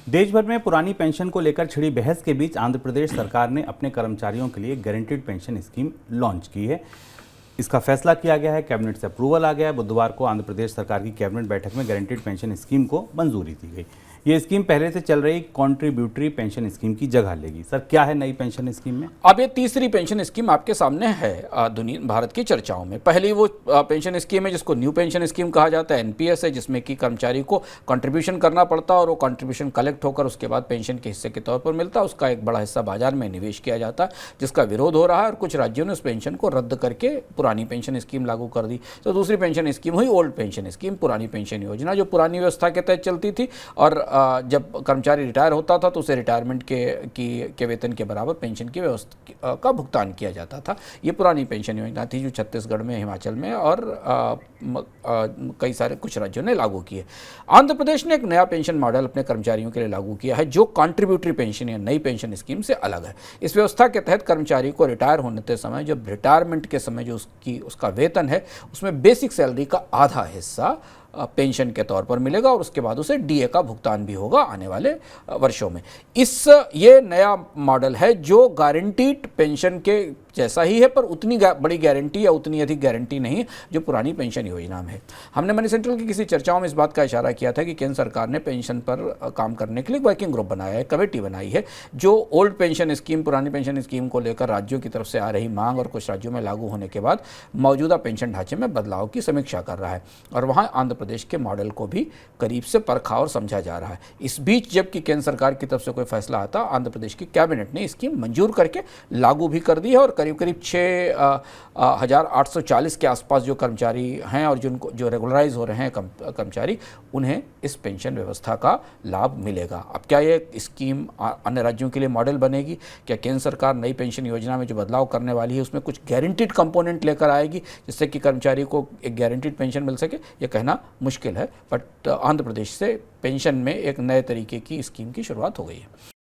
देश भर में पुरानी पेंशन को लेकर छिड़ी बहस के बीच आंध्र प्रदेश सरकार ने अपने कर्मचारियों के लिए गारंटीड पेंशन स्कीम लॉन्च की है। इसका फैसला किया गया है, कैबिनेट से अप्रूवल आ गया है। बुधवार को आंध्र प्रदेश सरकार की कैबिनेट बैठक में गारंटीड पेंशन स्कीम को मंजूरी दी गई। ये स्कीम पहले से चल रही कॉन्ट्रीब्यूटरी पेंशन स्कीम की जगह लेगी। सर, क्या है नई पेंशन स्कीम में? अब ये तीसरी पेंशन स्कीम आपके सामने है दुनिया भारत की चर्चाओं में। पहली वो पेंशन स्कीम है जिसको न्यू पेंशन स्कीम कहा जाता है, एनपीएस है, जिसमें कि कर्मचारी को कंट्रीब्यूशन करना पड़ता है और वो कंट्रीब्यूशन कलेक्ट होकर उसके बाद पेंशन के हिस्से के तौर पर मिलता है। उसका एक बड़ा हिस्सा बाजार में निवेश किया जाता है, जिसका विरोध हो रहा है और कुछ राज्यों ने उस पेंशन को रद्द करके पुरानी पेंशन स्कीम लागू कर दी। तो दूसरी पेंशन स्कीम हुई ओल्ड पेंशन स्कीम, पुरानी पेंशन योजना, जो पुरानी व्यवस्था के तहत चलती थी और जब कर्मचारी रिटायर होता था तो उसे रिटायरमेंट के वेतन के बराबर पेंशन की व्यवस्था का भुगतान किया जाता था। ये पुरानी पेंशन योजना थी जो छत्तीसगढ़ में, हिमाचल में और कई सारे कुछ राज्यों ने लागू की है। आंध्र प्रदेश ने एक नया पेंशन मॉडल अपने कर्मचारियों के लिए लागू किया है जो कॉन्ट्रीब्यूटरी पेंशन या नई पेंशन स्कीम से अलग है। इस व्यवस्था के तहत कर्मचारी को रिटायर होने के समय, जब रिटायरमेंट के समय जो उसका वेतन है, उसमें बेसिक सैलरी का आधा हिस्सा पेंशन के तौर पर मिलेगा और उसके बाद उसे डीए का भुगतान भी होगा आने वाले वर्षों में। ये नया मॉडल है जो गारंटीड पेंशन के जैसा ही है, पर उतनी बड़ी गारंटी या उतनी अधिक गारंटी नहीं जो पुरानी पेंशन योजना में है। हमने मनी सेंट्रल की किसी चर्चाओं में इस बात का इशारा किया था कि केंद्र सरकार ने पेंशन पर काम करने के लिए वर्किंग ग्रुप बनाया है, कमेटी बनाई है, जो ओल्ड पेंशन स्कीम, पुरानी पेंशन स्कीम को लेकर राज्यों की तरफ से आ रही मांग और कुछ राज्यों में लागू होने के बाद मौजूदा पेंशन ढांचे में बदलाव की समीक्षा कर रहा है और वहाँ आंध्र प्रदेश के मॉडल को भी करीब से परखा और समझा जा रहा है। इस बीच जबकि केंद्र सरकार की तरफ से कोई फैसला आता, आंध्र प्रदेश की कैबिनेट ने स्कीम मंजूर करके लागू भी कर दी है और करीब करीब 6,840 के आसपास जो कर्मचारी हैं और जो रेगुलराइज हो रहे हैं कर्मचारी, उन्हें इस पेंशन व्यवस्था का लाभ मिलेगा। अब क्या ये स्कीम अन्य राज्यों के लिए मॉडल बनेगी? क्या केंद्र सरकार नई पेंशन योजना में जो बदलाव करने वाली है उसमें कुछ गारंटीड कंपोनेंट लेकर आएगी जिससे कि कर्मचारी को एक गारंटीड पेंशन मिल सके? ये कहना मुश्किल है, बट आंध्र प्रदेश से पेंशन में एक नए तरीके की स्कीम की शुरुआत हो गई है।